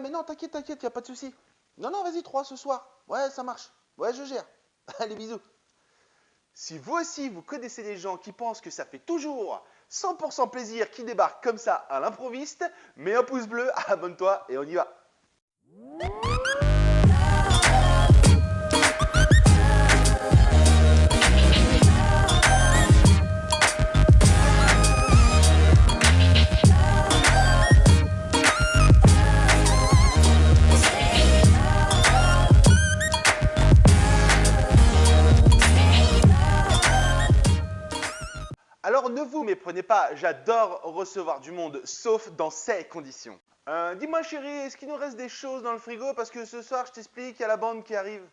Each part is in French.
mais non, t'inquiète, t'inquiète, y a pas de souci. Non, non, vas-y, 3 ce soir. Ouais, ça marche. Ouais, je gère. Allez, bisous. Si vous aussi, vous connaissez des gens qui pensent que ça fait toujours 100% plaisir qui débarquent comme ça à l'improviste, mets un pouce bleu, abonne-toi et on y va. Alors ne vous méprenez pas, j'adore recevoir du monde, sauf dans ces conditions. Dis-moi chérie, est-ce qu'il nous reste des choses dans le frigo? Parce que ce soir, je t'explique, il y a la bande qui arrive.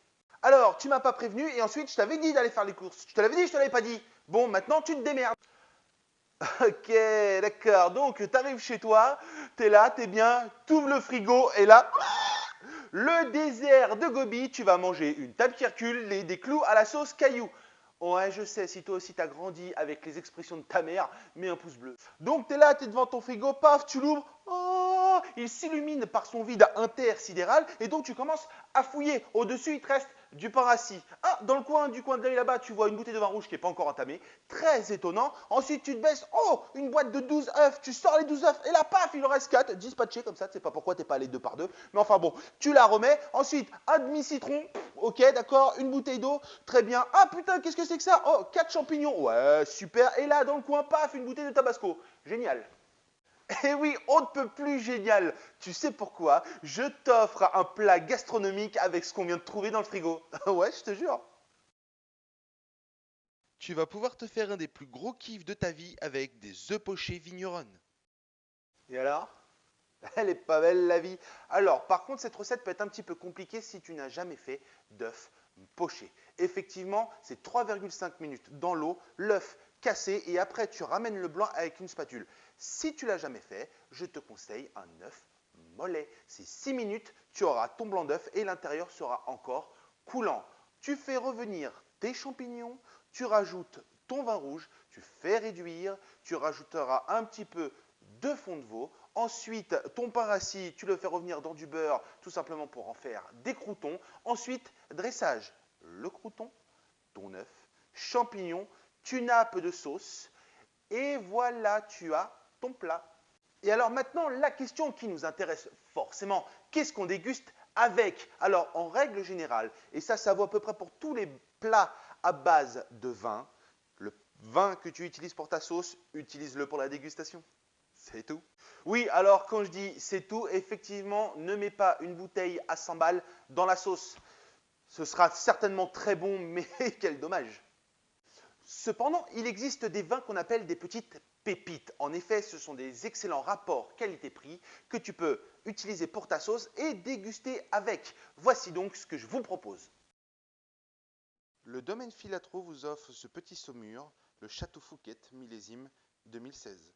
Alors, tu m'as pas prévenu et ensuite, je t'avais dit d'aller faire les courses. Je te l'avais dit, je te l'avais pas dit. Bon, maintenant, tu te démerdes. Ok, d'accord. Donc, tu arrives chez toi, tu es là, tu es bien, tu ouvres le frigo et là, le désert de Gobi, tu vas manger une table qui recule et des clous à la sauce caillou. Ouais, je sais, si toi aussi t'as grandi avec les expressions de ta mère, mets un pouce bleu. Donc t'es là, t'es devant ton frigo, paf, tu l'ouvres, oh, il s'illumine par son vide intersidéral et donc tu commences à fouiller. Au-dessus, il te reste du pain rassis. Ah, dans le coin, du coin de l'œil là-bas, tu vois une bouteille de vin rouge qui n'est pas encore entamée. Très étonnant. Ensuite, tu te baisses, oh, une boîte de 12 œufs, tu sors les 12 œufs et là, paf, il en reste 4, dispatchés comme ça, tu sais pas pourquoi t'es pas allé 2 par 2. Mais enfin bon, tu la remets. Ensuite, un demi-citron, ok, d'accord, une bouteille d'eau, très bien. Ah putain, qu'est-ce que c'est que ça? Oh, 4 champignons, ouais, super. Et là, dans le coin, paf, une bouteille de tabasco. Génial. Eh oui, on ne peut plus génial. Tu sais pourquoi? Je t'offre un plat gastronomique avec ce qu'on vient de trouver dans le frigo. Ouais, je te jure. Tu vas pouvoir te faire un des plus gros kiffs de ta vie avec des œufs pochés vigneronnes. Et alors? Elle est pas belle la vie. Alors, par contre, cette recette peut être un petit peu compliquée si tu n'as jamais fait d'œuf poché. Effectivement, c'est 3,5 minutes dans l'eau, l'œuf cassé et après tu ramènes le blanc avec une spatule. Si tu l'as jamais fait, je te conseille un œuf mollet. C'est 6 minutes, tu auras ton blanc d'œuf et l'intérieur sera encore coulant. Tu fais revenir tes champignons, tu rajoutes ton vin rouge, tu fais réduire, tu rajouteras un petit peu de fond de veau. Ensuite, ton pain rassis, tu le fais revenir dans du beurre, tout simplement pour en faire des croûtons. Ensuite, dressage, le crouton, ton œuf, champignons, tu nappes de sauce. Et voilà, tu as ton plat. Et alors maintenant, la question qui nous intéresse forcément, qu'est-ce qu'on déguste avec? Alors, en règle générale, et ça vaut à peu près pour tous les plats à base de vin, le vin que tu utilises pour ta sauce, utilise-le pour la dégustation. C'est tout. Oui, alors quand je dis c'est tout, effectivement, ne mets pas une bouteille à 100 balles dans la sauce. Ce sera certainement très bon, mais quel dommage. Cependant, il existe des vins qu'on appelle des petites pépites. En effet, ce sont des excellents rapports qualité-prix que tu peux utiliser pour ta sauce et déguster avec. Voici donc ce que je vous propose. Le domaine Filatro vous offre ce petit saumur, le Château Fouquet millésime 2016.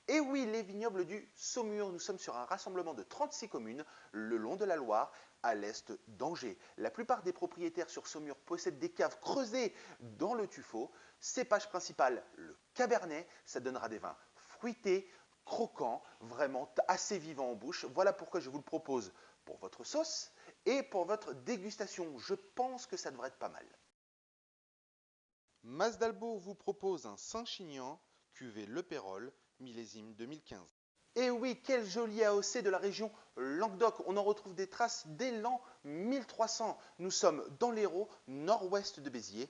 Et oui, les vignobles du Saumur, nous sommes sur un rassemblement de 36 communes le long de la Loire, à l'est d'Angers. La plupart des propriétaires sur Saumur possèdent des caves creusées dans le tuffeau. Cépage principal, le Cabernet, ça donnera des vins fruités, croquants, vraiment assez vivants en bouche. Voilà pourquoi je vous le propose pour votre sauce et pour votre dégustation. Je pense que ça devrait être pas mal. Masdalbo vous propose un Saint-Chinian, cuvée Le Pérol, millésime 2015. Et oui, quel joli AOC de la région Languedoc. On en retrouve des traces dès l'an 1300. Nous sommes dans l'Hérault, nord-ouest de Béziers.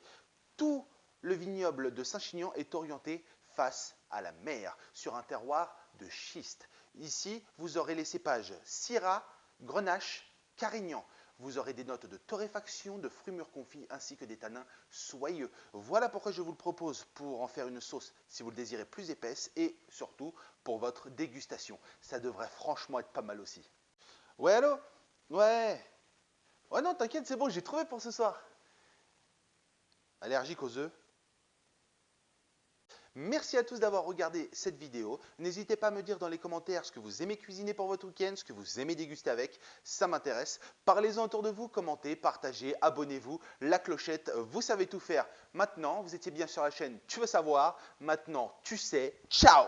Tout le vignoble de Saint-Chinian est orienté face à la mer, sur un terroir de schiste. Ici, vous aurez les cépages Syrah, Grenache, Carignan. Vous aurez des notes de torréfaction, de fruits mûrs confits ainsi que des tanins soyeux. Voilà pourquoi je vous le propose pour en faire une sauce si vous le désirez plus épaisse et surtout pour votre dégustation. Ça devrait franchement être pas mal aussi. Ouais, allô? Ouais. Ouais, non, t'inquiète, c'est bon, j'ai trouvé pour ce soir. Allergique aux œufs? Merci à tous d'avoir regardé cette vidéo. N'hésitez pas à me dire dans les commentaires ce que vous aimez cuisiner pour votre week-end, ce que vous aimez déguster avec. Ça m'intéresse. Parlez-en autour de vous, commentez, partagez, abonnez-vous, la clochette, vous savez tout faire. Maintenant, vous étiez bien sur la chaîne, tu veux savoir. Maintenant, tu sais. Ciao!